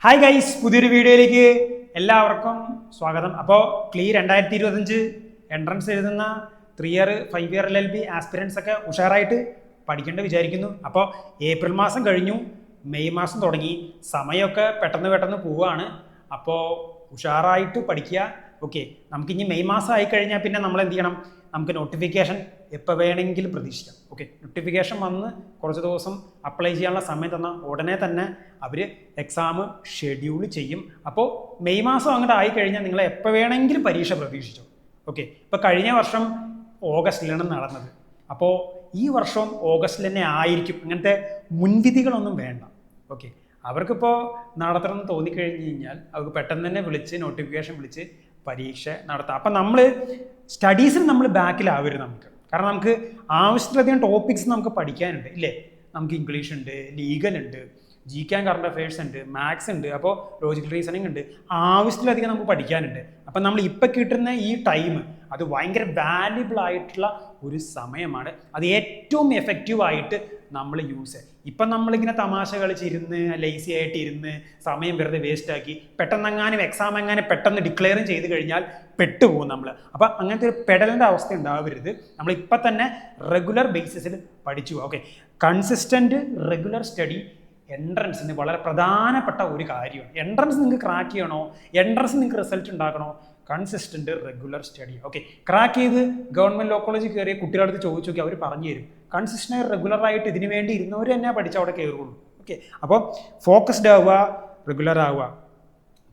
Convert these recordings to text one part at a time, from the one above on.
Hi guys, പുതിയൊരു വീഡിയോയിലേക്ക് എല്ലാവർക്കും സ്വാഗതം. അപ്പോൾ ക്ലീ 2025 എൻട്രൻസ് എഴുതുന്ന 3 ഇയർ 5 ഇയർ LLB ആസ്പിരൻസ് ഒക്കെ ഉഷാറായിട്ട് പഠിക്കേണ്ട വിചാരിക്കുന്നു. അപ്പോൾ ഏപ്രിൽ മാസം കഴിഞ്ഞു, മെയ് മാസം തുടങ്ങി, സമയമൊക്കെ പെട്ടെന്ന് പോവുകയാണ്. അപ്പോൾ ഉഷാറായിട്ട് പഠിക്കുക. ഓക്കെ, നമുക്കിനി മെയ് മാസം ആയിക്കഴിഞ്ഞാൽ പിന്നെ നമ്മൾ എന്ത് ചെയ്യണം? നമുക്ക് നോട്ടിഫിക്കേഷൻ എപ്പോൾ വേണമെങ്കിലും പ്രതീക്ഷിക്കാം. ഓക്കെ, നോട്ടിഫിക്കേഷൻ വന്ന് കുറച്ച് ദിവസം അപ്ലൈ ചെയ്യാനുള്ള സമയം തന്നാൽ ഉടനെ തന്നെ അവർ എക്സാം ഷെഡ്യൂൾ ചെയ്യും. അപ്പോൾ മെയ് മാസം അങ്ങോട്ട് ആയിക്കഴിഞ്ഞാൽ നിങ്ങൾ എപ്പോൾ വേണമെങ്കിലും പരീക്ഷ പ്രതീക്ഷിച്ചു. ഓക്കെ, ഇപ്പോൾ കഴിഞ്ഞ വർഷം ഓഗസ്റ്റിലാണ് നടന്നത്. അപ്പോൾ ഈ വർഷം ഓഗസ്റ്റിൽ തന്നെ ആയിരിക്കും. അങ്ങനത്തെ മുൻവിധികളൊന്നും വേണ്ട. ഓക്കെ, അവർക്കിപ്പോൾ നടത്തണമെന്ന് തോന്നിക്കഴിഞ്ഞ് കഴിഞ്ഞാൽ അവർക്ക് പെട്ടെന്ന് തന്നെ വിളിച്ച് നോട്ടിഫിക്കേഷൻ വിളിച്ച് പരീക്ഷ നടത്താം. അപ്പം നമ്മൾ സ്റ്റഡീസിൽ നമ്മൾ ബാക്കിലാവരുത് നമുക്ക്. കാരണം നമുക്ക് ആവശ്യത്തിലധികം ടോപ്പിക്സ് നമുക്ക് പഠിക്കാനുണ്ട് ഇല്ലേ? നമുക്ക് ഇംഗ്ലീഷ് ഉണ്ട്, ലീഗൽ ഉണ്ട്, GK ആൻഡ് കറണ്ട് അഫയേഴ്സ് ഉണ്ട്, മാത്സ് ഉണ്ട്, അപ്പോൾ ലോജിക്കൽ റീസണിങ് ഉണ്ട്. ആവശ്യത്തിലധികം നമുക്ക് പഠിക്കാനുണ്ട്. അപ്പം നമ്മൾ ഇപ്പം കിട്ടുന്ന ഈ ടൈം അത് ഭയങ്കര വാല്യുബിൾ ആയിട്ടുള്ള ഒരു സമയമാണ്. അത് ഏറ്റവും എഫക്റ്റീവായിട്ട് നമ്മൾ യൂസ് ചെയ്യുക. ഇപ്പം നമ്മളിങ്ങനെ തമാശ കളിച്ചിരുന്ന് ലേസി ആയിട്ട് ഇരുന്ന് സമയം വെറുതെ വേസ്റ്റാക്കി പെട്ടെന്നെങ്ങാനും എക്സാം എങ്ങാനും പെട്ടെന്ന് ഡിക്ലെയറും ചെയ്ത് കഴിഞ്ഞാൽ പെട്ടുപോകും നമ്മൾ. അപ്പം അങ്ങനത്തെ ഒരു പെടലിൻ്റെ അവസ്ഥ ഉണ്ടാവരുത്. നമ്മളിപ്പം തന്നെ റെഗുലർ ബേസിസിൽ പഠിച്ചു. ഓക്കെ, കൺസിസ്റ്റൻറ്റ് റെഗുലർ സ്റ്റഡി എൻട്രൻസിന് വളരെ പ്രധാനപ്പെട്ട ഒരു കാര്യമാണ്. എൻട്രൻസ് നിങ്ങൾക്ക് ക്രാക്ക് ചെയ്യണോ, എൻട്രൻസ് നിങ്ങൾക്ക് റിസൾട്ട് ഉണ്ടാക്കണോ, consistent regular study. Okay, crack ചെയ്ത് ഗവൺമെൻറ് ലോ കോളേജിൽ കയറിയ കുട്ടികളുടെ അടുത്ത് ചോദിച്ചു നോക്കി, അവർ പറഞ്ഞു തരും. കൺസിസ്റ്റൻ്റ് റെഗുലറായിട്ട് ഇതിനു വേണ്ടി ഇരുന്നവർ തന്നെ പഠിച്ച് അവിടെ കയറുള്ളൂ. ഓക്കെ, അപ്പോൾ ഫോക്കസ്ഡ് ആവുക, റെഗുലർ ആവുക.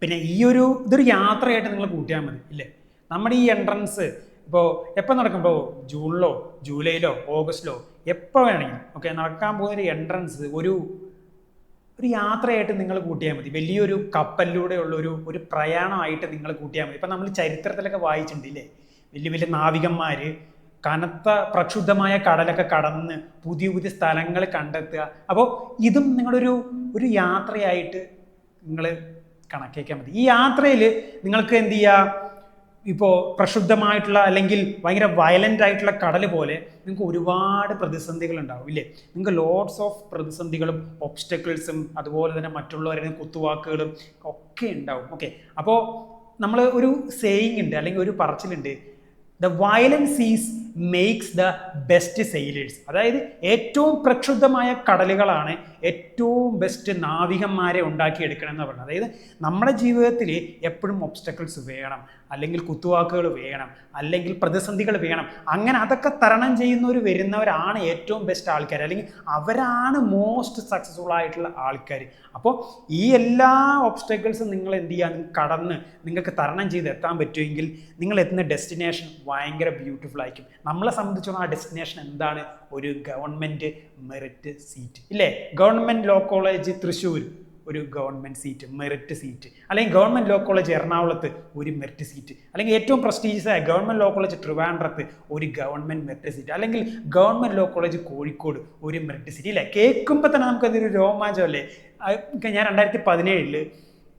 പിന്നെ ഇതൊരു യാത്രയായിട്ട് നിങ്ങൾ കൂട്ടിയാൽ മതി ഇല്ലേ? നമ്മുടെ ഈ എൻട്രൻസ് ഇപ്പോൾ എപ്പോൾ നടക്കുമ്പോൾ ജൂണിലോ ജൂലൈയിലോ ഓഗസ്റ്റിലോ എപ്പോൾ വേണമെങ്കിലും ഓക്കെ നടക്കാൻ പോകുന്നൊരു എൻട്രൻസ് ഒരു യാത്രയായിട്ട് നിങ്ങൾ കൂട്ടിയാൽ മതി. വലിയൊരു കപ്പലിലൂടെയുള്ള ഒരു പ്രയാണമായിട്ട് നിങ്ങൾ കൂട്ടിയാൽ മതി. ഇപ്പം നമ്മൾ ചരിത്രത്തിലൊക്കെ വായിച്ചിട്ടുണ്ട് ഇല്ലേ? വലിയ നാവികന്മാർ കനത്ത പ്രക്ഷുബ്ധമായ കടലൊക്കെ കടന്ന് പുതിയ സ്ഥലങ്ങൾ കണ്ടെത്തുക. അപ്പോൾ ഇതും നിങ്ങളൊരു യാത്രയായിട്ട് നിങ്ങൾ കണക്കാക്കിയാൽ മതി. ഈ യാത്രയിൽ നിങ്ങൾക്ക് എന്ത് ചെയ്യുക? ഇപ്പോൾ പ്രക്ഷുബ്ധമായിട്ടുള്ള അല്ലെങ്കിൽ ഭയങ്കര വയലൻ്റ് ആയിട്ടുള്ള കടൽ പോലെ നിങ്ങൾക്ക് ഒരുപാട് പ്രതിസന്ധികൾ ഉണ്ടാവും ഇല്ലേ? നിങ്ങൾക്ക് ലോട്ട്സ് ഓഫ് പ്രതിസന്ധികളും ഒബ്സ്റ്റക്കിൾസും അതുപോലെ തന്നെ മറ്റുള്ളവരുടെ കുത്തുവാക്കുകളും ഒക്കെ ഉണ്ടാവും. ഓക്കെ, അപ്പോൾ നമ്മൾ ഒരു സേയിങ് ഉണ്ട് അല്ലെങ്കിൽ ഒരു പറച്ചിലുണ്ട്, ദ വയലൻറ്റ് സീസ് മേക്സ് ദ ബെസ്റ്റ് സെയിലേഴ്സ്. അതായത് ഏറ്റവും പ്രക്ഷുബ്ധമായ കടലുകളാണ് ഏറ്റവും ബെസ്റ്റ് നാവികന്മാരെ ഉണ്ടാക്കിയെടുക്കണം എന്ന് പറയുന്നത്. അതായത് നമ്മുടെ ജീവിതത്തിൽ എപ്പോഴും ഒബ്സ്റ്റക്കിൾസ് വേണം, അല്ലെങ്കിൽ കുത്തുവാക്കുകൾ വേണം, അല്ലെങ്കിൽ പ്രതിസന്ധികൾ വേണം. അങ്ങനെ അതൊക്കെ തരണം വരുന്നവരാണ് ഏറ്റവും ബെസ്റ്റ് ആൾക്കാർ, അല്ലെങ്കിൽ അവരാണ് മോസ്റ്റ് സക്സസ്ഫുൾ ആയിട്ടുള്ള ആൾക്കാർ. അപ്പോൾ ഈ എല്ലാ ഒബ്സ്റ്റക്കിൾസും നിങ്ങൾ എന്ത് ചെയ്യുക? കടന്ന് നിങ്ങൾക്ക് തരണം ചെയ്ത് എത്താൻ പറ്റുമെങ്കിൽ നിങ്ങൾ എത്തുന്ന ഡെസ്റ്റിനേഷൻ ഭയങ്കര ബ്യൂട്ടിഫുൾ ആയിരിക്കും. നമ്മളെ സംബന്ധിച്ചോളം ആ ഡെസ്റ്റിനേഷൻ എന്താണ്? ഒരു ഗവൺമെൻറ് മെറിറ്റ് സീറ്റ് ഇല്ലേ? ഗവൺമെൻറ് ലോ കോളേജ് തൃശ്ശൂർ ഒരു ഗവൺമെൻറ് സീറ്റ്, മെറിറ്റ് സീറ്റ്, അല്ലെങ്കിൽ ഗവൺമെൻറ് ലോ കോളേജ് എറണാകുളത്ത് ഒരു മെറിറ്റ് സീറ്റ്, അല്ലെങ്കിൽ ഏറ്റവും പ്രസ്റ്റീജിയസ് ആയ ഗവൺമെൻറ് ലോ കോളേജ് ട്രിവാൻഡ്രത്ത് ഒരു ഗവൺമെൻറ് മെറിറ്റ് സീറ്റ്, അല്ലെങ്കിൽ ഗവൺമെൻറ് ലോ കോളേജ് കോഴിക്കോട് ഒരു മെറിറ്റ് സീറ്റ് ഇല്ലേ? കേൾക്കുമ്പോൾ തന്നെ നമുക്കതൊരു രോമാഞ്ചമല്ലേ? ഞാൻ 2017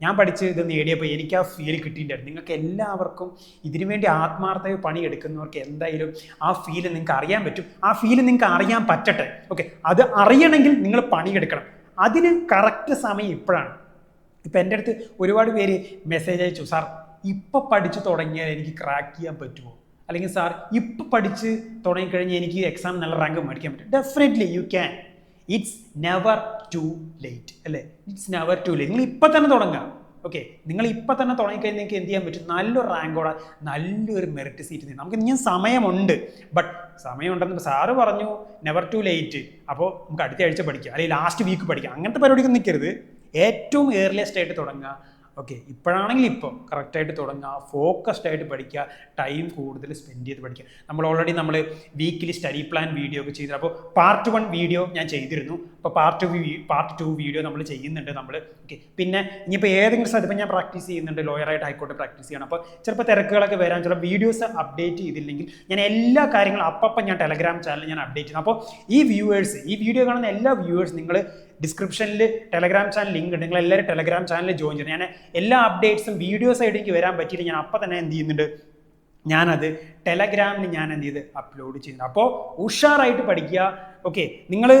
ഞാൻ പഠിച്ച് ഇത് നേടിയപ്പോൾ എനിക്ക് ആ ഫീൽ കിട്ടിയിട്ടുണ്ടായിരുന്നു. നിങ്ങൾക്ക് എല്ലാവർക്കും ഇതിനു വേണ്ടി ആത്മാർത്ഥമായി പണിയെടുക്കുന്നവർക്ക് എന്തായാലും ആ ഫീല് നിങ്ങൾക്ക് അറിയാൻ പറ്റും. ആ ഫീല് നിങ്ങൾക്ക് അറിയാൻ പറ്റട്ടെ. ഓക്കെ, അത് അറിയണമെങ്കിൽ നിങ്ങൾ പണിയെടുക്കണം. അതിന് കറക്റ്റ് സമയം ഇപ്പോഴാണ്. ഇപ്പം എൻ്റെ അടുത്ത് ഒരുപാട് പേര് മെസ്സേജ് അയച്ചു, സാർ ഇപ്പം പഠിച്ചു തുടങ്ങിയാൽ എനിക്ക് ക്രാക്ക് ചെയ്യാൻ പറ്റുമോ? അല്ലെങ്കിൽ സാർ ഇപ്പം പഠിച്ച് തുടങ്ങിക്കഴിഞ്ഞാൽ എനിക്ക് എക്സാം നല്ല റാങ്ക് മേടിക്കാൻ പറ്റും. Definitely you can. It's never too late അല്ലേ? It's never too late. നിങ്ങൾ ഇപ്പം തന്നെ തുടങ്ങാം. ഓക്കെ, നിങ്ങൾ ഇപ്പം തന്നെ തുടങ്ങിക്കഴിഞ്ഞാൽ നിങ്ങൾക്ക് എന്ത് ചെയ്യാൻ പറ്റും? നല്ലൊരു റാങ്കോടെ നല്ലൊരു മെറിറ്റ് സീറ്റ് നമുക്ക് ഇനി സമയമുണ്ട്. ബട്ട് സമയമുണ്ടെന്ന് സാറ് പറഞ്ഞു നെവർ ടു ലേറ്റ്, അപ്പോൾ നമുക്ക് അടുത്ത ആഴ്ച പഠിക്കാം, അല്ലെങ്കിൽ ലാസ്റ്റ് വീക്ക് പഠിക്കാം. അങ്ങനത്തെ പരിപാടിക്ക് നിൽക്കരുത്. ഏറ്റവും ഏർലിയസ്റ്റ് ആയിട്ട് തുടങ്ങുക. ഓക്കെ, ഇപ്പോഴാണെങ്കിൽ ഇപ്പോൾ കറക്റ്റായിട്ട് തുടങ്ങുക, ഫോക്കസ്ഡ് ആയിട്ട് പഠിക്കുക, ടൈം കൂടുതൽ സ്പെൻഡ് ചെയ്ത് പഠിക്കുക. നമ്മൾ വീക്കിലി സ്റ്റഡി പ്ലാൻ വീഡിയോ ഒക്കെ ചെയ്തു. അപ്പോൾ പാർട്ട് 1 വീഡിയോ ഞാൻ ചെയ്തിരുന്നു. അപ്പോൾ പാർട്ട് 2 വീഡിയോ നമ്മൾ ചെയ്യുന്നുണ്ട് നമ്മൾ. ഓക്കെ, പിന്നെ ഇനിയിപ്പോൾ ഏതെങ്കിലും സ്ഥലത്ത് ഇപ്പം ഞാൻ പ്രാക്ടീസ് ചെയ്യുന്നുണ്ട്, ലോയറായിട്ട് ഹൈക്കോർട്ട് പ്രാക്ടീസ് ചെയ്യണം. അപ്പോൾ ചിലപ്പോൾ തിരക്കുകളൊക്കെ വരാൻ, ചില വീഡിയോസ് അപ്ഡേറ്റ് ചെയ്തില്ലെങ്കിൽ ഞാൻ എല്ലാ കാര്യങ്ങളും അപ്പം ഞാൻ ടെലഗ്രാം ചാനലിൽ ഞാൻ അപ്ഡേറ്റ് ചെയ്യുന്നു. അപ്പോൾ ഈ വീഡിയോ കാണുന്ന എല്ലാ വ്യൂവേഴ്സ് നിങ്ങൾ ഡിസ്ക്രിപ്ഷനിൽ ടെലഗ്രാം ചാനൽ ലിങ്ക് ഉണ്ട്. നിങ്ങൾ എല്ലാവരും ടെലഗ്രാം ചാനലിൽ ജോയിൻ ചെയ്യണം. ഞാൻ എല്ലാ അപ്ഡേറ്റ്സും വീഡിയോസ് ആയിട്ട് എനിക്ക് വരാൻ പറ്റിയിട്ട് ഞാൻ അപ്പം തന്നെ എന്ത് ചെയ്യുന്നുണ്ട്? ഞാനത് ടെലഗ്രാമിൽ ഞാൻ എന്ത് ചെയ്ത് അപ്ലോഡ് ചെയ്യുന്നത്. അപ്പോൾ ഉഷാറായിട്ട് പഠിക്കുക. ഓക്കെ, നിങ്ങൾ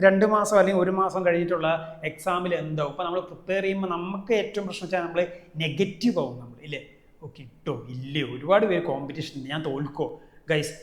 2 മാസം അല്ലെങ്കിൽ 1 മാസം കഴിഞ്ഞിട്ടുള്ള എക്സാമിൽ എന്താവും? ഇപ്പോൾ നമ്മൾ പ്രിപ്പയർ ചെയ്യുമ്പോൾ നമുക്ക് ഏറ്റവും പ്രശ്നം വെച്ചാൽ നമ്മൾ നെഗറ്റീവ് ആവും നമ്മൾ, ഇല്ലേ? ഓക്കെ, ഇട്ടോ ഇല്ലയോ, ഒരുപാട് പേര് കോമ്പറ്റീഷൻ ഉണ്ട്, ഞാൻ തോൽക്കോ? ഗൈസ്,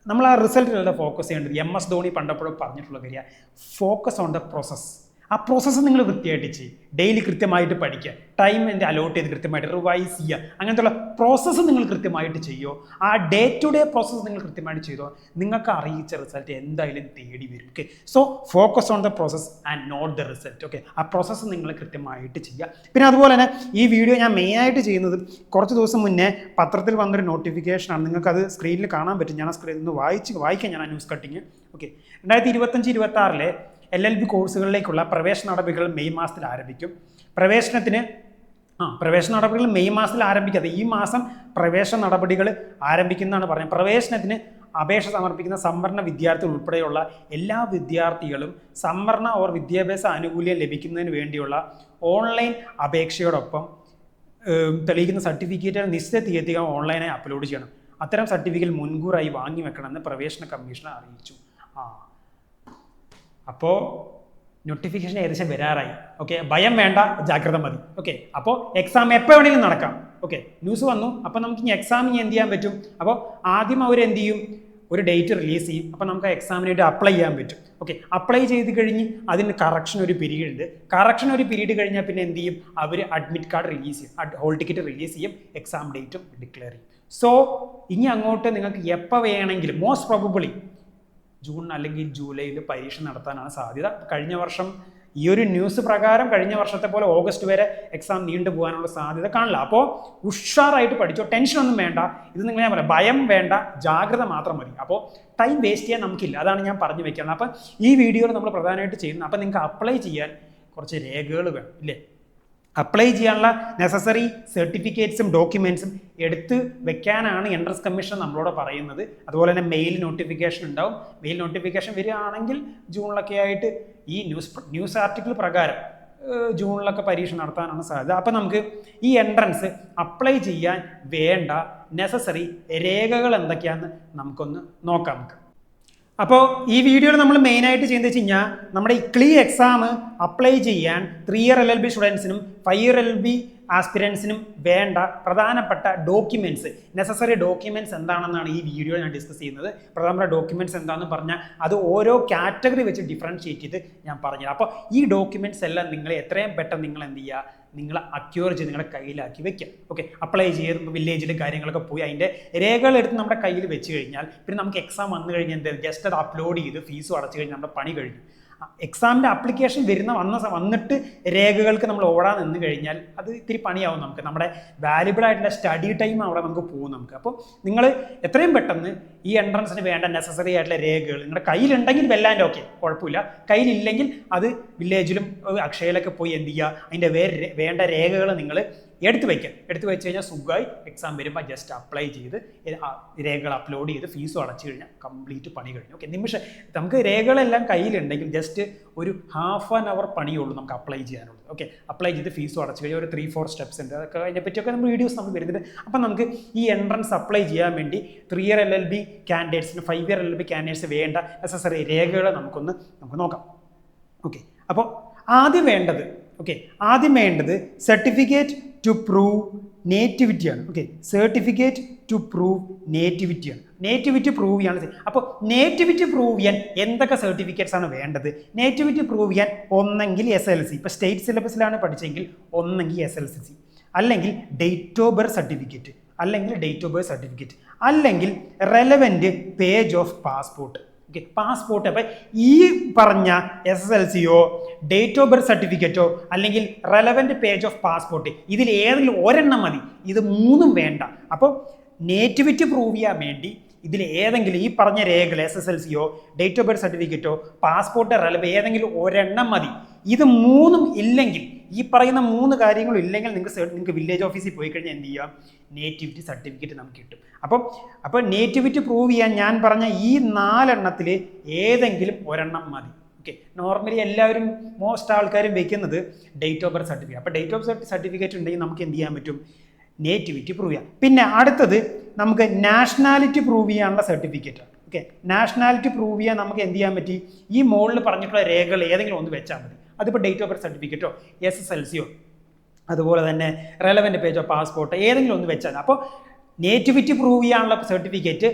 നമ്മൾ ആ റിസൾട്ടിലല്ല ഫോക്കസ് ചെയ്യേണ്ടത്. MS ധോണി പണ്ടപ്പോഴും പറഞ്ഞിട്ടുള്ള കാര്യം, ഫോക്കസ് ഓൺ ദ പ്രോസസ്സ്. ആ പ്രോസസ്സ് നിങ്ങൾ വൃത്തിയായിട്ട് ചെയ്യും, ഡെയിലി കൃത്യമായിട്ട് പഠിക്കുക, ടൈം അലോട്ട് ചെയ്ത് കൃത്യമായിട്ട് റിവൈസ് ചെയ്യുക, അങ്ങനത്തെയുള്ള പ്രോസസ്സ് നിങ്ങൾ കൃത്യമായിട്ട് ചെയ്യുമോ, ആ ഡേ ടു ഡേ പ്രോസസ്സ് നിങ്ങൾ കൃത്യമായിട്ട് ചെയ്തോ, നിങ്ങൾക്ക് അറിയിച്ച റിസൾട്ട് എന്തായാലും തേടി വരും. Okay, so focus on the process and not the result. Okay, ആ പ്രോസസ്സ് നിങ്ങൾ കൃത്യമായിട്ട് ചെയ്യുക. പിന്നെ അതുപോലെ തന്നെ ഈ വീഡിയോ ഞാൻ മെയിനായിട്ട് ചെയ്യുന്നത്, കുറച്ച് ദിവസം മുന്നേ പത്രത്തിൽ വന്നൊരു നോട്ടിഫിക്കേഷനാണ്, നിങ്ങൾക്കത് സ്ക്രീനിൽ കാണാൻ പറ്റും. ഞാൻ ആ സ്ക്രീനിൽ നിന്ന് വായിക്കാം ഞാൻ ആ ന്യൂസ് കട്ടിങ്. ഓക്കെ, 2025-26 LLB കോഴ്സുകളിലേക്കുള്ള പ്രവേശന നടപടികൾ മെയ് മാസത്തിൽ ആരംഭിക്കും. പ്രവേശന നടപടികൾ മെയ് മാസത്തിൽ ആരംഭിക്കാതെ ഈ മാസം പ്രവേശന നടപടികൾ ആരംഭിക്കുന്നതാണ് പറഞ്ഞത്. പ്രവേശനത്തിന് അപേക്ഷ സമർപ്പിക്കുന്ന സംവരണ വിദ്യാർത്ഥികൾ ഉൾപ്പെടെയുള്ള എല്ലാ വിദ്യാർത്ഥികളും സംവരണ വിദ്യാഭ്യാസ ആനുകൂല്യം ലഭിക്കുന്നതിന് വേണ്ടിയുള്ള ഓൺലൈൻ അപേക്ഷയോടൊപ്പം തെളിയിക്കുന്ന സർട്ടിഫിക്കറ്റ് നിശ്ചിത തീയതികൾ ഓൺലൈനായി അപ്ലോഡ് ചെയ്യണം. അത്തരം സർട്ടിഫിക്കറ്റ് മുൻകൂറായി വാങ്ങി വെക്കണമെന്ന് പ്രവേശന കമ്മീഷണർ അറിയിച്ചു. അപ്പോൾ നോട്ടിഫിക്കേഷൻ ഏകദേശം വരാറായി. ഓക്കെ, ഭയം വേണ്ട, ജാഗ്രത മതി. ഓക്കെ, അപ്പോൾ എക്സാം എപ്പോൾ വേണമെങ്കിലും നടക്കാം. ഓക്കെ, ന്യൂസ് വന്നു, അപ്പോൾ നമുക്ക് ഇനി എക്സാമിന് എന്ത് ചെയ്യാൻ പറ്റും? അപ്പോൾ ആദ്യം അവർ എന്ത് ചെയ്യും? ഒരു ഡേറ്റ് റിലീസ് ചെയ്യും. അപ്പോൾ നമുക്ക് ആ എക്സാമിനായിട്ട് അപ്ലൈ ചെയ്യാൻ പറ്റും. ഓക്കെ, അപ്ലൈ ചെയ്ത് കഴിഞ്ഞ് അതിന് കറക്ഷൻ ഒരു പീരീഡ് ഉണ്ട്. കറക്ഷൻ ഒരു പീരീഡ് കഴിഞ്ഞാൽ പിന്നെ എന്ത് ചെയ്യും? അവർ അഡ്മിറ്റ് കാർഡ് റിലീസ് ചെയ്യും, ഹോൾ ടിക്കറ്റ് റിലീസ് ചെയ്യും, എക്സാം ഡേറ്റും ഡിക്ലെയർ ചെയ്യും. സോ ഇനി അങ്ങോട്ട് നിങ്ങൾക്ക് എപ്പോൾ വേണമെങ്കിലും, മോസ്റ്റ് പ്രോബബിളി ജൂൺ അല്ലെങ്കിൽ ജൂലൈയിൽ പരീക്ഷ നടത്താനാണ് സാധ്യത. കഴിഞ്ഞ വർഷം ഈ ഒരു ന്യൂസ് പ്രകാരം കഴിഞ്ഞ വർഷത്തെ പോലെ ഓഗസ്റ്റ് വരെ എക്സാം നീണ്ടു പോകാനുള്ള സാധ്യത കാണില്ല. അപ്പോൾ ഉഷാറായിട്ട് പഠിച്ചോ, ടെൻഷനൊന്നും വേണ്ട. ഇത് നിങ്ങൾ ഞാൻ പറയാം, ഭയം വേണ്ട, ജാഗ്രത മാത്രം മതി. അപ്പോൾ ടൈം വേസ്റ്റ് ചെയ്യാൻ നമുക്കില്ല, അതാണ് ഞാൻ പറഞ്ഞു വെക്കുന്നത്. അപ്പം ഈ വീഡിയോയിൽ നമ്മൾ പ്രധാനമായിട്ട് ചെയ്യുന്നത്, അപ്പം നിങ്ങൾക്ക് അപ്ലൈ ചെയ്യാൻ കുറച്ച് രേഖകൾ വേണം, ഇല്ലേ? അപ്ലൈ ചെയ്യാനുള്ള നെസസറി സർട്ടിഫിക്കറ്റ്സും ഡോക്യുമെൻറ്റ്സും എടുത്ത് വെക്കാനാണ് എൻട്രൻസ് കമ്മീഷൻ നമ്മളോട് പറയുന്നത്. അതുപോലെ തന്നെ മെയിൽ നോട്ടിഫിക്കേഷൻ ഉണ്ടാവും. മെയിൽ നോട്ടിഫിക്കേഷൻ വരികയാണെങ്കിൽ ജൂണിലൊക്കെ ആയിട്ട് ഈ ന്യൂസ് ആർട്ടിക്കിൾ പ്രകാരം ജൂണിലൊക്കെ പരീക്ഷ നടത്താനാണ് സാധ്യത. അപ്പം നമുക്ക് ഈ എൻട്രൻസ് അപ്ലൈ ചെയ്യാൻ വേണ്ട നെസസറി രേഖകൾ എന്തൊക്കെയാണെന്ന് നമുക്കൊന്ന് നോക്കാം. അപ്പോൾ ഈ വീഡിയോയിൽ നമ്മൾ മെയിനായിട്ട് ചെയ്യുന്നത് വെച്ച് കഴിഞ്ഞാൽ, നമ്മുടെ ICLEI എക്സാം അപ്ലൈ ചെയ്യാൻ 3 ഇയർ LLB സ്റ്റുഡൻസിനും 5 ഇയർ LLB ആസ്പിരൻസിനും വേണ്ട പ്രധാനപ്പെട്ട ഡോക്യുമെൻറ്റ്സ്, നെസസറി ഡോക്യുമെൻറ്റ്സ് എന്താണെന്നാണ് ഈ വീഡിയോയിൽ ഞാൻ ഡിസ്കസ് ചെയ്യുന്നത്. പ്രധാനപ്പെട്ട ഡോക്യുമെൻറ്റ്സ് എന്താണെന്ന് പറഞ്ഞാൽ അത് ഓരോ കാറ്റഗറി വെച്ച് ഡിഫറൻഷിയേറ്റ് ചെയ്ത് ഞാൻ പറഞ്ഞുതരാം. അപ്പോൾ ഈ ഡോക്യുമെൻറ്റ്സ് എല്ലാം നിങ്ങൾ എത്രയും പെട്ടെന്ന് നിങ്ങൾ എന്ത് ചെയ്യുക, നിങ്ങൾ അക്യൂർ ചെയ്ത് നിങ്ങളുടെ കയ്യിലാക്കി വെക്കുക. ഓക്കെ, അപ്ലൈ ചെയ്യുമ്പോൾ വില്ലേജിൽ കാര്യങ്ങളൊക്കെ പോയി അതിൻ്റെ രേഖകൾ എടുത്ത് നമ്മുടെ കയ്യിൽ വെച്ച് കഴിഞ്ഞാൽ പിന്നെ നമുക്ക് എക്സാം വന്നു കഴിഞ്ഞാൽ എന്താ, ജസ്റ്റ് അത് അപ്ലോഡ് ചെയ്ത് ഫീസും അടച്ചു കഴിഞ്ഞാൽ നമ്മുടെ പണി കഴിഞ്ഞു. എക്സാമിൻ്റെ ആപ്ലിക്കേഷൻ വന്നിട്ട് രേഖകൾക്ക് നമ്മൾ ഓടാൻ നിന്ന് കഴിഞ്ഞാൽ അത് ഇത്തിരി പണിയാവും നമുക്ക്. നമ്മുടെ വാല്യുബിൾ ആയിട്ടുള്ള സ്റ്റഡി ടൈം അവിടെ നമുക്ക് പോകും നമുക്ക്. അപ്പോൾ നിങ്ങൾ എത്രയും പെട്ടെന്ന് ഈ എൻട്രൻസിന് വേണ്ട നെസസറി ആയിട്ടുള്ള രേഖകൾ നിങ്ങളുടെ കയ്യിലുണ്ടെങ്കിൽ വെല്ലാൻ്റെ ഓക്കെ, കുഴപ്പമില്ല. കയ്യിലില്ലെങ്കിൽ അത് വില്ലേജിലും അക്ഷയയിലൊക്കെ പോയി എന്ത് ചെയ്യുക, അതിൻ്റെ വേണ്ട രേഖകൾ നിങ്ങൾ എടുത്ത് വെച്ച് കഴിഞ്ഞാൽ സുഖമായി എക്സാം വരുമ്പോൾ ജസ്റ്റ് അപ്ലൈ ചെയ്ത് രേഖകൾ അപ്ലോഡ് ചെയ്ത് ഫീസും അടച്ചു കഴിഞ്ഞാൽ കംപ്ലീറ്റ് പണി കഴിഞ്ഞു. ഓക്കെ, നമുക്ക് രേഖകളെല്ലാം കയ്യിലുണ്ടെങ്കിൽ ജസ്റ്റ് ഒരു ഹാഫ് ആൻ അവർ പണിയുള്ളൂ നമുക്ക് അപ്ലൈ ചെയ്യാനുള്ളത്. ഓക്കെ, അപ്ലൈ ചെയ്ത് ഫീസും അടച്ചു കഴിഞ്ഞാൽ ഒരു 3-4 സ്റ്റെപ്സ് ഉണ്ട്. അതൊക്കെ അതിനെപ്പറ്റിയൊക്കെ നമ്മൾ വീഡിയോസ് നമുക്ക് വരുന്നുണ്ട്. അപ്പം നമുക്ക് ഈ എൻട്രൻസ് അപ്ലൈ ചെയ്യാൻ വേണ്ടി 3 ഇയർ LLB കാൻഡിഡേറ്റ്സിന് 5 ഇയർ LLB കാൻഡിഡേറ്റ്സ് വേണ്ട നെസസറി രേഖകൾ നമുക്ക് നോക്കാം. ഓക്കെ, അപ്പോൾ ആദ്യം വേണ്ടത് സർട്ടിഫിക്കറ്റ് ടു പ്രൂവ് നേറ്റിവിറ്റിയാണ്. ഓക്കെ, സർട്ടിഫിക്കറ്റ് ടു പ്രൂവ് നേറ്റിവിറ്റിയാണ്. നേറ്റിവിറ്റി പ്രൂവ് ചെയ്യാണ്. അപ്പോൾ നേറ്റിവിറ്റി പ്രൂവ് ചെയ്യാൻ എന്തൊക്കെ സർട്ടിഫിക്കറ്റ്സ് ആണ് വേണ്ടത്? നേറ്റിവിറ്റി പ്രൂവ് ചെയ്യാൻ ഒന്നെങ്കിൽ SLC, ഇപ്പോൾ സ്റ്റേറ്റ് സിലബസിലാണ് പഠിച്ചെങ്കിൽ ഒന്നെങ്കിൽ SLC, അല്ലെങ്കിൽ ഡേറ്റ് ഓഫ് ബർത്ത് സർട്ടിഫിക്കറ്റ്, അല്ലെങ്കിൽ relevant page of passport. Okay, passport. അപ്പം ഈ പറഞ്ഞ SSLCയോ ഡേറ്റ് ഓഫ് ബർത്ത് സർട്ടിഫിക്കറ്റോ അല്ലെങ്കിൽ റെലവൻറ്റ് പേജ് ഓഫ് പാസ്പോർട്ട്, ഇതിൽ ഏതെങ്കിലും ഒരെണ്ണം മതി. ഇത് 3ഉം വേണ്ട. അപ്പോൾ നേറ്റിവിറ്റി പ്രൂവ് ചെയ്യാൻ വേണ്ടി ഇതിൽ ഏതെങ്കിലും ഈ പറഞ്ഞ രേഖകൾ SSLCയോ ഡേറ്റ് ഓഫ് ബർത്ത് സർട്ടിഫിക്കറ്റോ പാസ്പോർട്ട് റെലവൻറ്റ് ഏതെങ്കിലും ഒരെണ്ണം മതി. ഇത് 3ഉം ഇല്ലെങ്കിൽ, ഈ പറയുന്ന 3 കാര്യങ്ങളും ഇല്ലെങ്കിൽ നിങ്ങൾക്ക് വില്ലേജ് ഓഫീസിൽ പോയി കഴിഞ്ഞാൽ എന്ത് ചെയ്യാം, നേറ്റിവിറ്റി സർട്ടിഫിക്കറ്റ് നമുക്ക് കിട്ടും. അപ്പോൾ നേറ്റിവിറ്റി പ്രൂവ് ചെയ്യാൻ ഞാൻ പറഞ്ഞ ഈ 4 എണ്ണത്തിൽ ഏതെങ്കിലും ഒരെണ്ണം മതി. ഓക്കെ, നോർമലി എല്ലാവരും മോസ്റ്റ് ആൾക്കാരും വെക്കുന്നത് ഡേറ്റ് ഓഫ് ബർത്ത് സർട്ടിഫിക്കറ്റ്. അപ്പോൾ ഡേറ്റ് ഓഫ് ബർത്ത് സർട്ടിഫിക്കറ്റ് ഉണ്ടെങ്കിൽ നമുക്ക് എന്ത് ചെയ്യാൻ പറ്റും, നേറ്റിവിറ്റി പ്രൂവ് ചെയ്യാം. പിന്നെ അടുത്തത് നമുക്ക് നാഷണാലിറ്റി പ്രൂവ് ചെയ്യാനുള്ള സർട്ടിഫിക്കറ്റ്. ഓക്കെ, നാഷണാലിറ്റി പ്രൂവ് ചെയ്യാൻ നമുക്ക് എന്ത് ചെയ്യാൻ പറ്റി? ഈ മുകളിൽ പറഞ്ഞിട്ടുള്ള രേഖകൾ ഏതെങ്കിലും ഒന്ന് വെച്ചാൽ മതി. അതിപ്പോൾ ഡേറ്റ് ഓഫ് ബർത്ത് സർട്ടിഫിക്കറ്റോ SSLCയോ അതുപോലെ തന്നെ റെലവൻറ്റ് പേജോ പാസ്പോർട്ടോ ഏതെങ്കിലും ഒന്ന് വെച്ചാൽ. അപ്പോൾ നേറ്റിവിറ്റി പ്രൂവ് ചെയ്യാനുള്ള സർട്ടിഫിക്കറ്റ്,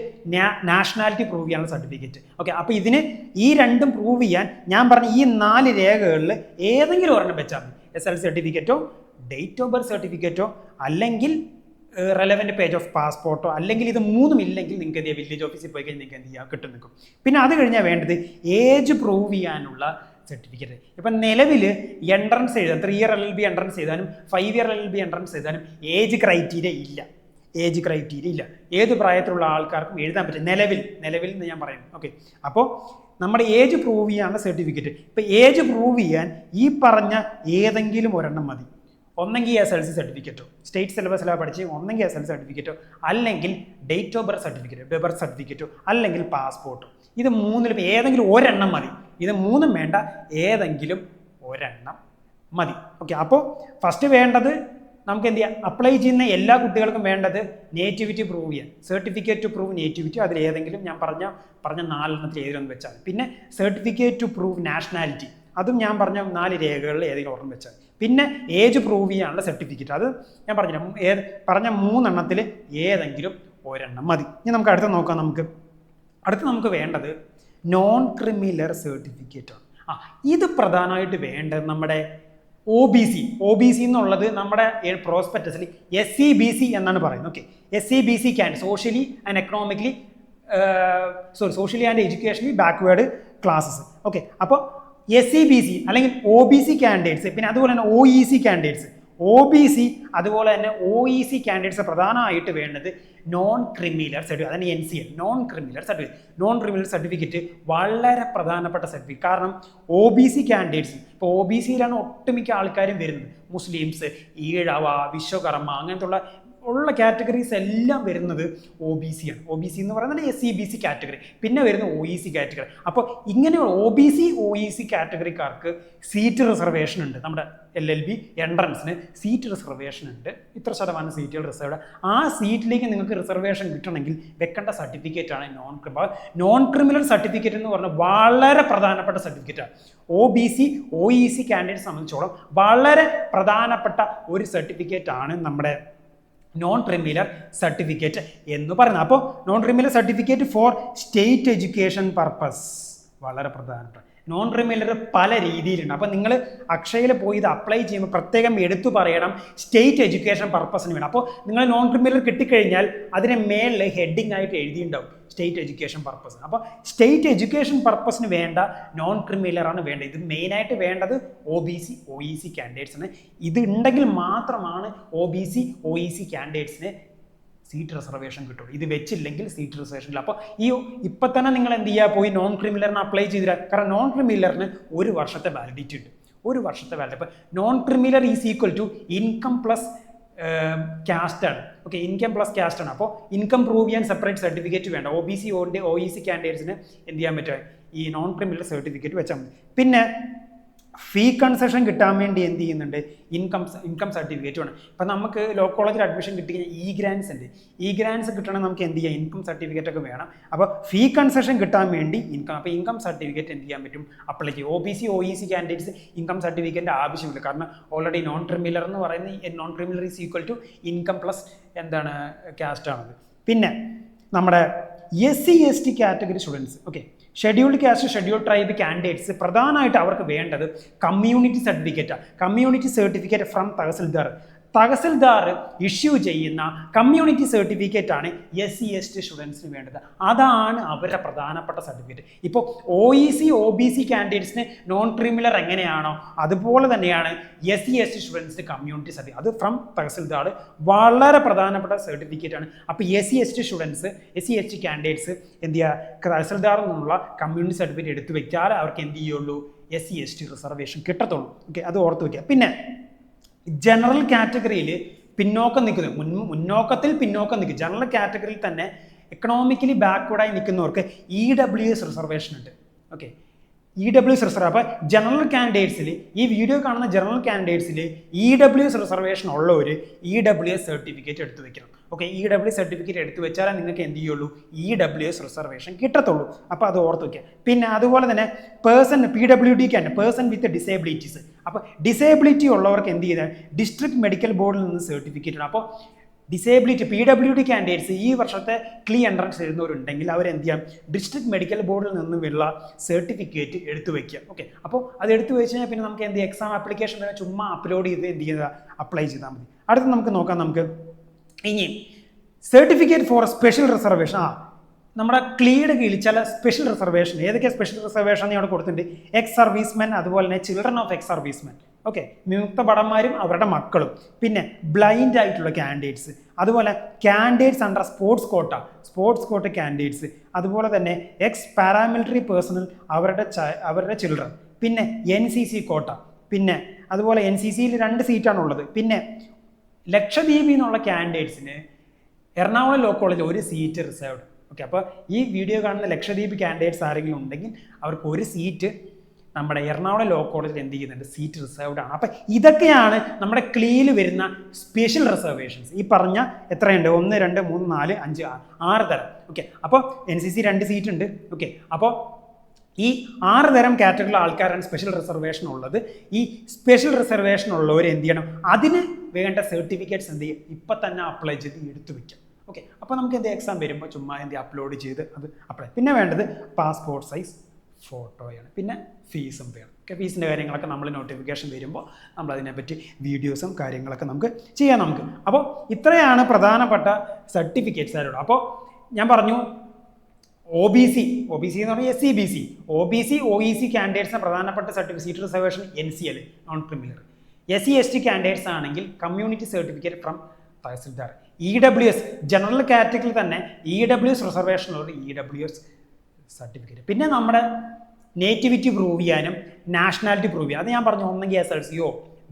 നാഷണാലിറ്റി പ്രൂവ് ചെയ്യാനുള്ള സർട്ടിഫിക്കറ്റ്. ഓക്കെ, അപ്പോൾ ഇതിന് ഈ രണ്ടും പ്രൂവ് ചെയ്യാൻ ഞാൻ പറഞ്ഞ ഈ 4 രേഖകളിൽ ഏതെങ്കിലും ഒരെണ്ണം വെച്ചാൽ മതി. SSLC സർട്ടിഫിക്കറ്റോ ഡേറ്റ് ഓഫ് ബർത്ത് സർട്ടിഫിക്കറ്റോ അല്ലെങ്കിൽ റെലവൻറ്റ് പേജ് ഓഫ് പാസ്പോർട്ടോ, അല്ലെങ്കിൽ ഇത് മൂന്നും ഇല്ലെങ്കിൽ നിങ്ങൾക്ക് എന്ത് ചെയ്യാം, വില്ലേജ് ഓഫീസിൽ പോയി കഴിഞ്ഞാൽ നിങ്ങൾക്ക് എന്ത് ചെയ്യാം, കിട്ടും നിൽക്കും. പിന്നെ അത് കഴിഞ്ഞാൽ വേണ്ടത് ഏജ് പ്രൂവ് ചെയ്യാനുള്ള സർട്ടിഫിക്കറ്റ്. ഇപ്പം നിലവിൽ എൻട്രൻസ് എഴുതാൻ 3 ഇയർ LLB എൻട്രൻസ് എഴുതാനും 5 ഇയർ LLB എൻട്രൻസ് എഴുതാനും ഏജ് ക്രൈറ്റീരിയ ഇല്ല. ഏത് പ്രായത്തിലുള്ള ആൾക്കാർക്കും എഴുതാൻ പറ്റും നിലവിൽ എന്ന് ഞാൻ പറയുന്നു. ഓക്കെ, അപ്പോൾ നമ്മുടെ ഏജ് പ്രൂവ് ചെയ്യാനുള്ള സർട്ടിഫിക്കറ്റ്. ഇപ്പം ഏജ് പ്രൂവ് ചെയ്യാൻ ഈ പറഞ്ഞ ഏതെങ്കിലും ഒരെണ്ണം മതി. ഒന്നെങ്കിൽ SSLC സർട്ടിഫിക്കറ്റോ, സ്റ്റേറ്റ് സിലബസിലാണ് പഠിച്ച് ഒന്നെങ്കിൽ SSLC സർട്ടിഫിക്കറ്റോ, അല്ലെങ്കിൽ ഡേറ്റ് ഓഫ് ബർത്ത് സർട്ടിഫിക്കറ്റോ, അല്ലെങ്കിൽ പാസ്പോർട്ടോ. ഇത് മൂന്നിലും ഏതെങ്കിലും ഒരെണ്ണം മതി. ഇത് മൂന്നും വേണ്ട, ഏതെങ്കിലും ഒരെണ്ണം മതി. ഓക്കെ, അപ്പോൾ ഫസ്റ്റ് വേണ്ടത് നമുക്ക് എന്ത് ചെയ്യാം, അപ്ലൈ ചെയ്യുന്ന എല്ലാ കുട്ടികൾക്കും വേണ്ടത് നേറ്റിവിറ്റി പ്രൂവ് ചെയ്യാൻ, സർട്ടിഫിക്കറ്റ് ടു പ്രൂവ് നേറ്റിവിറ്റി. അതിൽ ഏതെങ്കിലും ഞാൻ പറഞ്ഞ 4 ഏതെങ്കിലും വെച്ചാൽ. പിന്നെ സർട്ടിഫിക്കറ്റ് ടു പ്രൂവ് നാഷണാലിറ്റി, അതും ഞാൻ പറഞ്ഞ 4 രേഖകളിൽ ഏതെങ്കിലും ഒരെണ്ണം വെച്ചാൽ. പിന്നെ ഏജ് പ്രൂവ് ചെയ്യാനുള്ള സർട്ടിഫിക്കറ്റ്, അത് ഞാൻ പറഞ്ഞ 3 ഏതെങ്കിലും ഒരെണ്ണം മതി. ഇനി നമുക്ക് അടുത്ത് നോക്കാം. നമുക്ക് വേണ്ടത് നോൺ ക്രിമിനൽ സർട്ടിഫിക്കറ്റാണ്. ഇത് പ്രധാനമായിട്ട് വേണ്ടത് നമ്മുടെ OBC എന്നുള്ളത് നമ്മുടെ പ്രോസ്പെക്ടസിൽ SEBC എന്നാണ് പറയുന്നത്. Okay, SEBC socially and economically socially and educationally backward classes. Okay, അപ്പോൾ SEBC അല്ലെങ്കിൽ OBC കാൻഡിഡേറ്റ്സ്, പിന്നെ അതുപോലെ തന്നെ OEC കാൻഡിഡേറ്റ്സ്, OBC അതുപോലെ തന്നെ OEC കാൻഡിഡേറ്റ്സ് പ്രധാനമായിട്ട് വേണ്ടത് നോൺ ക്രിമിനൽ സർട്ടിഫിക്കറ്റ്, അതാണ് NCL, നോൺ ക്രിമിനൽ സർട്ടിഫിക്കറ്റ് വളരെ പ്രധാനപ്പെട്ട സർട്ടിഫിക്കറ്റ്. കാരണം OBC കാൻഡിഡേറ്റ്സ്, ഇപ്പോൾ OBCയിലാണ് ഒട്ടുമിക്ക ആൾക്കാരും വരുന്നത്. മുസ്ലിംസ്, ഈഴവ, വിശ്വകർമ്മ അങ്ങനത്തെ ഉള്ള കാറ്റഗറീസ് എല്ലാം വരുന്നത് OBC ആണ്. OBC എന്ന് പറയുന്നത് SEBC കാറ്റഗറി, പിന്നെ വരുന്ന OEC കാറ്റഗറി. അപ്പോൾ ഇങ്ങനെയുള്ള OBC OEC കാറ്റഗറിക്കാർക്ക് സീറ്റ് റിസർവേഷൻ ഉണ്ട്. നമ്മുടെ LLB എൻട്രൻസിന് സീറ്റ് റിസർവേഷൻ ഉണ്ട്. ഇത്ര ശതമാനം സീറ്റുകൾ റിസർവ്ഡ്. ആ സീറ്റിലേക്ക് നിങ്ങൾക്ക് റിസർവേഷൻ കിട്ടണമെങ്കിൽ വെക്കേണ്ട സർട്ടിഫിക്കറ്റാണ് നോൺ ക്രിമിനൽ സർട്ടിഫിക്കറ്റ് എന്ന് പറഞ്ഞാൽ വളരെ പ്രധാനപ്പെട്ട സർട്ടിഫിക്കറ്റാണ്. OBC OEC കാൻഡിഡേറ്റ് സംബന്ധിച്ചോളം വളരെ പ്രധാനപ്പെട്ട ഒരു സർട്ടിഫിക്കറ്റ് ആണ് നമ്മുടെ നോൺ ക്രിമിനൽ സർട്ടിഫിക്കറ്റ് എന്ന് പറയുന്നത്. അപ്പോൾ non criminal certificate for state education purpose വളരെ പ്രധാനപ്പെട്ട. നോൺ ക്രിമിനൽ പല രീതിയിലുണ്ട്. അപ്പോൾ നിങ്ങൾ അക്ഷയയിൽ പോയി ഇത് അപ്ലൈ ചെയ്യുമ്പോൾ പ്രത്യേകം എടുത്തു പറയണം സ്റ്റേറ്റ് എഡ്യൂക്കേഷൻ പർപ്പസിന് വേണം. അപ്പോൾ നിങ്ങൾ നോൺ ക്രിമിനൽ കിട്ടിക്കഴിഞ്ഞാൽ അതിന് മേളിൽ ഹെഡിങ് ആയിട്ട് എഴുതിയിട്ടുണ്ടാവും സ്റ്റേറ്റ് എഡ്യൂക്കേഷൻ പർപ്പസ്. അപ്പോൾ സ്റ്റേറ്റ് എഡ്യൂക്കേഷൻ പർപ്പസിന് വേണ്ട നോൺ ക്രിമിനലാണ് വേണ്ടത്. ഇത് മെയിനായിട്ട് വേണ്ടത് OBC OEC കാൻഡിഡേറ്റ്സിന്. ഇത് ഉണ്ടെങ്കിൽ മാത്രമാണ് OBC OEC കാൻഡിഡേറ്റ്സിന് സീറ്റ് റിസർവേഷൻ കിട്ടുള്ളൂ. ഇത് വെച്ചില്ലെങ്കിൽ സീറ്റ് റിസർവേഷൻ ഇല്ല. അപ്പോൾ ഇപ്പം തന്നെ നിങ്ങൾ എന്ത് ചെയ്യുക, പോയി നോൺ ക്രിമിനലിന് അപ്ലൈ ചെയ്തില്ല. കാരണം നോൺ ക്രിമിനലിന് 1 വർഷത്തെ വാലിഡിറ്റി ഉണ്ട്. 1 വർഷത്തെ വാലിഡിറ്റി. അപ്പോൾ non criminal is equal to income plus caste ആണ്. ഓക്കെ, ഇൻകം പ്ലസ് കാസ്റ്റ് ആണ്. അപ്പോൾ ഇൻകം പ്രൂവ് ചെയ്യാൻ സെപ്പറേറ്റ് സർട്ടിഫിക്കറ്റ് വേണ്ട. OBC OEC കാൻഡിഡേറ്റ്സിന് എന്ത് ചെയ്യാൻ പറ്റുക, ഈ നോൺ ക്രിമിനൽ സർട്ടിഫിക്കറ്റ് വെച്ചാൽ മതി. പിന്നെ ഫീ കൺസെഷൻ കിട്ടാൻ വേണ്ടി എന്ത് ചെയ്യുന്നുണ്ട്, ഇൻകം സർട്ടിഫിക്കറ്റ് വേണം. ഇപ്പം നമുക്ക് ലോ കോളേജിൽ അഡ്മിഷൻ കിട്ടിക്കഴിഞ്ഞാൽ ഗ്രാൻസ് ഉണ്ട്. ഗ്രാൻസ് കിട്ടണമെങ്കിൽ നമുക്ക് എന്ത് ചെയ്യാം, ഇൻകം സർട്ടിഫിക്കറ്റ് ഒക്കെ വേണം. അപ്പോൾ ഫീ കൺസെഷൻ കിട്ടാൻ വേണ്ടി അപ്പോൾ ഇൻകം സർട്ടിഫിക്കറ്റ് എന്ത് ചെയ്യാൻ പറ്റും, അപ്ലൈ ചെയ്യും. OBC OEC candidates income certificate ആവശ്യമില്ല. കാരണം ഓൾറെഡി നോൺ ക്രിമിനൽ എന്ന് പറയുന്നത് non criminal is equal to income plus caste ആണത്. പിന്നെ നമ്മുടെ SC ST category students, okay, scheduled caste scheduled tribe candidates പ്രധാനമായിട്ട് അവർക്ക് വേണ്ടത് community certificate from tahsildar issue ചെയ്യുന്ന കമ്മ്യൂണിറ്റി സർട്ടിഫിക്കറ്റ് ആണ് SC ST സ്റ്റുഡൻസിന് വേണ്ടത്. അതാണ് അവരുടെ പ്രധാനപ്പെട്ട സർട്ടിഫിക്കറ്റ്. ഇപ്പോൾ OEC OBC കാൻഡിഡേറ്റ്സിന് നോൺ ക്രിമിനൽ എങ്ങനെയാണോ അതുപോലെ തന്നെയാണ് SC ST സ്റ്റുഡൻസിന് കമ്മ്യൂണിറ്റി സർട്ടിഫിക്കറ്റ്. അത് ഫ്രം തഹസിൽദാർ വളരെ പ്രധാനപ്പെട്ട സർട്ടിഫിക്കറ്റ് ആണ്. അപ്പോൾ SC ST students SC ST candidates എന്ത് ചെയ്യുക, തഹസിൽദാറിൽ നിന്നുള്ള കമ്മ്യൂണിറ്റി സർട്ടിഫിക്കറ്റ് എടുത്തു വെച്ചാൽ അവർക്ക് എന്ത് ചെയ്യുള്ളൂ, SC ST റിസർവേഷൻ കിട്ടത്തുള്ളൂ. ഓക്കെ, അത് ഓർത്ത് വയ്ക്കുക. പിന്നെ ജനറൽ കാറ്റഗറിയിൽ പിന്നോക്കം നിൽക്കുന്നത്, മുന്നോക്കത്തിൽ പിന്നോക്കം നിൽക്കും. ജനറൽ കാറ്റഗറിയിൽ തന്നെ എക്കണോമിക്കലി ബാക്ക്വേർഡായി നിൽക്കുന്നവർക്ക് EWS റിസർവേഷൻ ഉണ്ട്. Okay, reserve. അപ്പോൾ ജനറൽ കാൻഡിഡേറ്റ്സിൽ, ഈ വീഡിയോ കാണുന്ന ജനറൽ കാൻഡിഡേറ്റ്സിൽ റിസർവേഷൻ ഉള്ളവർ സർട്ടിഫിക്കറ്റ് എടുത്തു വെക്കണം. ഓക്കെ, സർട്ടിഫിക്കറ്റ് എടുത്തു വെച്ചാലേ നിങ്ങൾക്ക് എന്ത് ചെയ്യുള്ളൂ, റിസർവേഷൻ കിട്ടത്തുള്ളൂ. അപ്പോൾ അത് ഓർത്ത് വയ്ക്കുക. പിന്നെ അതുപോലെ തന്നെ PWD പേഴ്സൺ വിത്ത് ഡിസേബിലിറ്റീസ്. അപ്പോൾ ഡിസേബിലിറ്റി ഉള്ളവർക്ക് എന്ത് ചെയ്താൽ ഡിസ്ട്രിക്ട് മെഡിക്കൽ ബോർഡിൽ നിന്ന് സർട്ടിഫിക്കറ്റ് ഉണ്ട്. അപ്പോൾ ഡിസേബിലിറ്റി PWD കാൻഡിഡേറ്റ്സ് ഈ വർഷത്തെ ക്ലീ എൻട്രൻസ് എഴുതുന്നവരുണ്ടെങ്കിൽ അവർ എന്ത് ചെയ്യാം, ഡിസ്ട്രിക്ട് മെഡിക്കൽ ബോർഡിൽ നിന്നുമുള്ള സർട്ടിഫിക്കറ്റ് എടുത്തു വയ്ക്കുക. ഓക്കെ, അപ്പോൾ അത് എടുത്തു വെച്ച് കഴിഞ്ഞാൽ പിന്നെ നമുക്ക് എന്ത് എക്സാം ആപ്ലിക്കേഷൻ തന്നെ ചുമ്മാ അപ്ലോഡ് ചെയ്ത് എന്ത് ചെയ്യുക, അപ്ലൈ ചെയ്താൽ മതി. അടുത്ത് നമുക്ക് നോക്കാം. നമുക്ക് ഇനി സർട്ടിഫിക്കറ്റ് ഫോർ സ്പെഷ്യൽ റിസർവേഷൻ. നമ്മുടെ ക്ലീയുടെ കീഴിൽ ചില സ്പെഷ്യൽ റിസർവേഷൻ, ഏതൊക്കെയാണ് സ്പെഷ്യൽ റിസർവേഷൻ അവിടെ കൊടുത്തിട്ടുണ്ട്, എക്സ് സർവീസ്മെൻ, അതുപോലെ തന്നെ children of ex servicemen. Okay, വിമുക്ത ഭടന്മാരും അവരുടെ മക്കളും, പിന്നെ ബ്ലൈൻഡ് ആയിട്ടുള്ള കാൻഡിഡേറ്റ്സ്, അതുപോലെ candidates under sports quota candidates, അതുപോലെ തന്നെ എക്സ് പാരാമിലിറ്ററി പേഴ്സണൽ അവരുടെ ചിൽഡ്രൻ, പിന്നെ NCC കോട്ട, പിന്നെ അതുപോലെ NCCയിൽ 2 സീറ്റാണുള്ളത്. പിന്നെ ലക്ഷദ്വീപിൽ നിന്നുള്ള കാൻഡിഡേറ്റ്സിന് എറണാകുളം ലോ കോളേജിൽ 1 സീറ്റ് റിസർവ്ഡ്. ഓക്കെ, അപ്പോൾ ഈ വീഡിയോ കാണുന്ന ലക്ഷദ്വീപ് കാൻഡിഡേറ്റ്സ് ആരെങ്കിലും ഉണ്ടെങ്കിൽ അവർക്ക് 1 സീറ്റ് നമ്മുടെ എറണാകുളം ലോ കോളേജിൽ എന്ത് ചെയ്യുന്നുണ്ട്, സീറ്റ് റിസർവ്ഡ് ആണ്. അപ്പം ഇതൊക്കെയാണ് നമ്മുടെ ക്ലീയിൽ വരുന്ന സ്പെഷ്യൽ റിസർവേഷൻസ്. ഈ പറഞ്ഞ എത്രയുണ്ട്, 1, 2, 3, 4, 5, 6 തരം. ഓക്കെ, അപ്പോൾ NCC 2 സീറ്റ് ഉണ്ട്. ഓക്കെ, അപ്പോൾ ഈ 6 തരം കാറ്റഗറിയിലുള്ള ആൾക്കാരാണ് സ്പെഷ്യൽ റിസർവേഷൻ ഉള്ളത്. ഈ സ്പെഷ്യൽ റിസർവേഷൻ ഉള്ളവർ എന്ത് ചെയ്യണം, അതിന് വേണ്ട സർട്ടിഫിക്കറ്റ്സ് എന്ത് ചെയ്യും, ഇപ്പം തന്നെ അപ്ലൈ ചെയ്ത് എടുത്തു വയ്ക്കാം. ഓക്കെ, അപ്പോൾ നമുക്ക് എന്ത് എക്സാം വരുമ്പോൾ ചുമ്മാ എന്ത് അപ്ലോഡ് ചെയ്ത് അത് അപ്ലൈ. പിന്നെ വേണ്ടത് പാസ്പോർട്ട് സൈസ് ഫോട്ടോയാണ്. പിന്നെ ഫീസും വേണം. ഓക്കെ, ഫീസിൻ്റെ കാര്യങ്ങളൊക്കെ നമ്മൾ നോട്ടിഫിക്കേഷൻ വരുമ്പോൾ നമ്മൾ അതിനെപ്പറ്റി വീഡിയോസും കാര്യങ്ങളൊക്കെ നമുക്ക് ചെയ്യാം. അപ്പോൾ ഇത്രയാണ് പ്രധാനപ്പെട്ട സർട്ടിഫിക്കറ്റ്സ് ആയിട്ടുള്ളത്. അപ്പോൾ ഞാൻ പറഞ്ഞു OBC എന്ന് പറഞ്ഞാൽ SC BC, OBC OEC കാൻഡിഡേറ്റ്സിന് പ്രധാനപ്പെട്ട seat reservation NCL non criminal. SC ST candidates ആണെങ്കിൽ community certificate from tahsildar. EWS general കാറ്റഗറിയിൽ തന്നെ റിസർവേഷൻ ഉള്ള സർട്ടിഫിക്കറ്റ്. പിന്നെ നമ്മുടെ നേറ്റിവിറ്റി പ്രൂവ് ചെയ്യാനും നാഷണാലിറ്റി പ്രൂവ് ചെയ്യാം. അത് ഞാൻ പറഞ്ഞു, ഒന്നെങ്കിൽ SLCയോ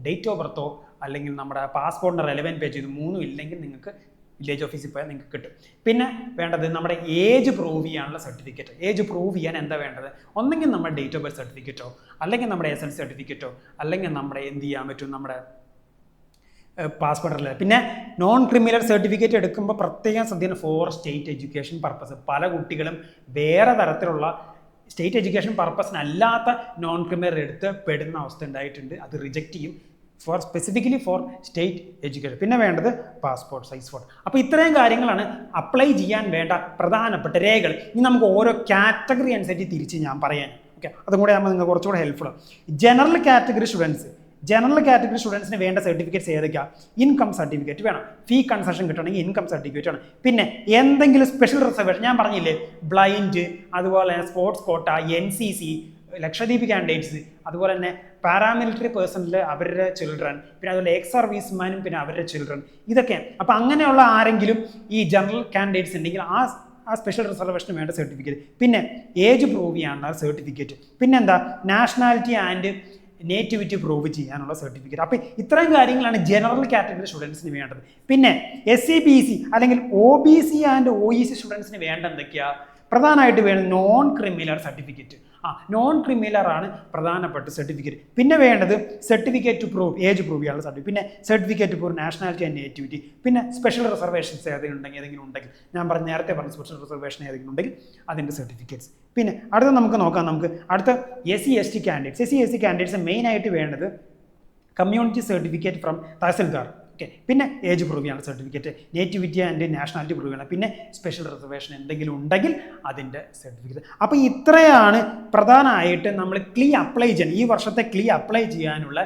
ഡേറ്റ് ഓഫ് ബർത്തോ അല്ലെങ്കിൽ നമ്മുടെ പാസ്പോർട്ടിൻ്റെ റെലവൻറ്റ് പേജ്, ഇത് 3 ഇല്ലെങ്കിൽ നിങ്ങൾക്ക് വില്ലേജ് ഓഫീസിൽ പോയാൽ നിങ്ങൾക്ക് കിട്ടും. പിന്നെ വേണ്ടത് നമ്മുടെ ഏജ് പ്രൂവ് ചെയ്യാനുള്ള സർട്ടിഫിക്കറ്റ്. ഏജ് പ്രൂവ് ചെയ്യാൻ എന്താ വേണ്ടത്, ഒന്നെങ്കിൽ നമ്മുടെ ഡേറ്റ് ഓഫ് ബർത്ത് സർട്ടിഫിക്കറ്റോ, അല്ലെങ്കിൽ നമ്മുടെ SLC സർട്ടിഫിക്കറ്റോ, അല്ലെങ്കിൽ നമ്മുടെ എന്ത് ചെയ്യാൻ പറ്റും, നമ്മുടെ പാസ്പോർട്ട്. പിന്നെ നോൺ ക്രിമിനൽ സർട്ടിഫിക്കറ്റ് എടുക്കുമ്പോൾ പ്രത്യേകം ശ്രദ്ധിക്കണം, ഫോർ സ്റ്റേറ്റ് എഡ്യൂക്കേഷൻ പർപ്പസ്. പല കുട്ടികളും വേറെ തരത്തിലുള്ള സ്റ്റേറ്റ് എഡ്യൂക്കേഷൻ പർപ്പസിനല്ലാത്ത നോൺ ക്രിമിനൽ എടുത്ത് പെടുന്ന അവസ്ഥ ഉണ്ടായിട്ടുണ്ട്. അത് റിജക്റ്റ് ചെയ്യും, സ്പെസിഫിക്കലി ഫോർ സ്റ്റേറ്റ് എഡ്യൂക്കേഷൻ. പിന്നെ വേണ്ടത് പാസ്പോർട്ട് സൈസ് ഫോട്ടോ. അപ്പോൾ ഇത്രയും കാര്യങ്ങളാണ് അപ്ലൈ ചെയ്യാൻ വേണ്ട പ്രധാനപ്പെട്ട രേഖകൾ. ഇനി നമുക്ക് ഓരോ കാറ്റഗറി അനുസരിച്ച് തിരിച്ച് ഞാൻ പറയാൻ. ഓക്കെ, അതും കൂടെ ആകുമ്പോൾ നിങ്ങൾക്ക് കുറച്ചുകൂടെ ഹെൽപ്ഫുൾ. ജനറൽ കാറ്റഗറി സ്റ്റുഡൻസിന് വേണ്ട സർട്ടിഫിക്കറ്റ്സ് ഏതൊക്കെയാണ്, ഇൻകം സർട്ടിഫിക്കറ്റ് വേണം, ഫീ കൺസെഷൻ കിട്ടണമെങ്കിൽ ഇൻകം സർട്ടിഫിക്കറ്റ് വേണം. പിന്നെ എന്തെങ്കിലും സ്പെഷ്യൽ റിസർവേഷൻ ഞാൻ പറഞ്ഞില്ലേ, ബ്ലൈൻഡ്, അതുപോലെ തന്നെ sports quota, NCC, Lakshadweep candidates, അതുപോലെ തന്നെ പാരാമിലിറ്ററി പേഴ്സണിൽ അവരുടെ ചിൽഡ്രൻ, പിന്നെ അതുപോലെ എക്സ് സർവീസ്മാനും പിന്നെ അവരുടെ ചിൽഡ്രൻ, ഇതൊക്കെ. അപ്പോൾ അങ്ങനെയുള്ള ആരെങ്കിലും ഈ ജനറൽ കാൻഡിഡേറ്റ്സ് ഉണ്ടെങ്കിൽ ആ സ്പെഷ്യൽ റിസർവേഷന് വേണ്ട സർട്ടിഫിക്കറ്റ്. പിന്നെ ഏജ് പ്രൂവ് ചെയ്യാനുള്ള സർട്ടിഫിക്കറ്റ്. പിന്നെന്താ, നാഷണാലിറ്റി ആൻഡ് നേറ്റിവിറ്റി പ്രൂവ് ചെയ്യാനുള്ള സർട്ടിഫിക്കറ്റ്. അപ്പോൾ ഇത്രയും കാര്യങ്ങളാണ് ജനറൽ കാറ്റഗറി സ്റ്റുഡൻസിന് വേണ്ടത്. പിന്നെ SC BC അല്ലെങ്കിൽ OBC ആൻഡ് OEC സ്റ്റുഡൻസിന് വേണ്ട എന്തൊക്കെയാണ്, പ്രധാനമായിട്ട് വേണം non criminal certificate. Non criminal ആണ് പ്രധാനപ്പെട്ട സർട്ടിഫിക്കറ്റ്. പിന്നെ വേണ്ടത് certificate to prove age prove ചെയ്യാനുള്ള സർട്ടിഫിക്കറ്റ്. പിന്നെ certificate for nationality and nativity. പിന്നെ സ്പെഷ്യൽ റിസർവേഷൻസ് ഏതെങ്കിലും ഉണ്ടെങ്കിൽ ഞാൻ നേരത്തെ പറഞ്ഞ സ്പെഷ്യൽ റിസർവേഷൻ ഏതെങ്കിലും ഉണ്ടെങ്കിൽ അതിൻ്റെ സർട്ടിഫിക്കറ്റ്സ്. പിന്നെ അടുത്ത നമുക്ക് നോക്കാം. അടുത്ത SC ST കാൻഡിഡേറ്റ്സ് മെയിനായിട്ട് വേണ്ടത് community certificate from tahsildar. Okay, പിന്നെ ഏജ് പ്രൂവ് ചെയ്യാനുള്ള certificate, nativity and nationality prove ചെയ്യണം, പിന്നെ സ്പെഷ്യൽ റിസർവേഷൻ എന്തെങ്കിലും ഉണ്ടെങ്കിൽ അതിൻ്റെ സർട്ടിഫിക്കറ്റ്. അപ്പോൾ ഇത്രയാണ് പ്രധാനമായിട്ട് നമ്മൾ ക്ലീ അപ്ലൈ ചെയ്യാൻ, ഈ വർഷത്തെ ക്ലീ അപ്ലൈ ചെയ്യാനുള്ള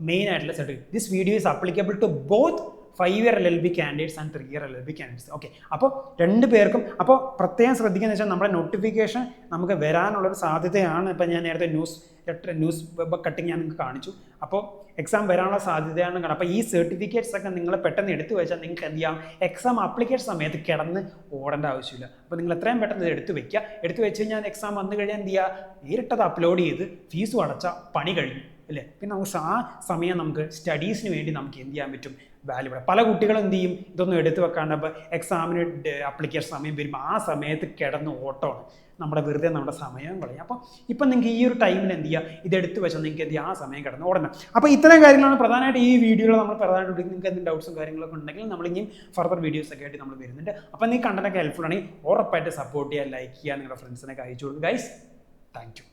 മെയിൻ ആയിട്ടുള്ള certificate. This video is applicable to both 5-year LLB candidates and 3-year LLB candidates. Okay, അപ്പോൾ 2 പേർക്കും. അപ്പോൾ പ്രത്യേകം ശ്രദ്ധിക്കുക വെച്ചാൽ നമ്മുടെ നോട്ടിഫിക്കേഷൻ നമുക്ക് വരാനുള്ളൊരു സാധ്യതയാണ്. ഇപ്പം ഞാൻ നേരത്തെ ന്യൂസ് വെബ് കട്ടിങ് ഞാൻ നിങ്ങൾക്ക് കാണിച്ചു. അപ്പോൾ എക്സാം വരാനുള്ള സാധ്യതയാണ് കാണാം. അപ്പോൾ ഈ സർട്ടിഫിക്കറ്റ്സ് ഒക്കെ നിങ്ങൾ പെട്ടെന്ന് എടുത്തു വെച്ചാൽ നിങ്ങൾക്ക് എന്ത് ചെയ്യാം, എക്സാം ആപ്ലിക്കേഷൻ സമയത്ത് കിടന്ന് ഓടേണ്ട ആവശ്യമില്ല. അപ്പോൾ നിങ്ങൾ എത്രയും പെട്ടെന്ന് ഇത് എടുത്തു വെക്കുക. എടുത്തു വെച്ച് കഴിഞ്ഞാൽ എക്സാം വന്നു കഴിഞ്ഞാൽ എന്ത് ചെയ്യുക, നേരിട്ടത് അപ്ലോഡ് ചെയ്ത് ഫീസും അടച്ചാൽ പണി കഴിഞ്ഞു. അല്ലേ? പിന്നെ നമുക്ക് ആ സമയം നമുക്ക് സ്റ്റഡീസിന് വേണ്ടി നമുക്ക് എന്ത് ചെയ്യാൻ പറ്റും, വാല്യൂബിൾ. പല കുട്ടികളും എന്ത് ചെയ്യും, ഇതൊന്നും എടുത്തു വെക്കാണ്ട് അപ്പോൾ എക്സാമിന് അപ്ലിക്കേഷൻ സമയം വരുമ്പോൾ ആ സമയത്ത് കിടന്ന് ഓട്ടമാണ്, വെറുതെ നമ്മുടെ സമയം കളയും. അപ്പോൾ ഇപ്പം നിങ്ങൾക്ക് ഈ ഒരു ടൈമിൽ എന്ത് ചെയ്യുക, ഇതെടുത്ത് വെച്ചാൽ നിങ്ങൾക്ക് എന്ത് ചെയ്യുക, ആ സമയം കിടന്ന് ഓടണം. അപ്പോൾ ഇത്തരം കാര്യങ്ങളാണ് പ്രധാനമായിട്ട് ഈ വീഡിയോയിൽ നമ്മൾ പ്രധാനമായിട്ട്. നിങ്ങൾക്ക് എന്തെങ്കിലും ഡൗട്ട്സും കാര്യങ്ങളൊക്കെ ഉണ്ടെങ്കിൽ നമ്മളിനിയും ഫർദർ വീഡിയോസൊക്കെ ആയിട്ട് നമ്മൾ വരുന്നുണ്ട്. അപ്പോൾ നിങ്ങൾക്ക് കണ്ടൻറ്റൊക്കെ ഹെൽപ്ഫുൾ ആണെങ്കിൽ ഉറപ്പായിട്ട് സപ്പോർട്ട് ചെയ്യുക, ലൈക്ക് ചെയ്യുക, നിങ്ങളുടെ ഫ്രണ്ട്സിനൊക്കെ അയച്ചു കൊടുക്കുക ഗൈസ്. Thank you.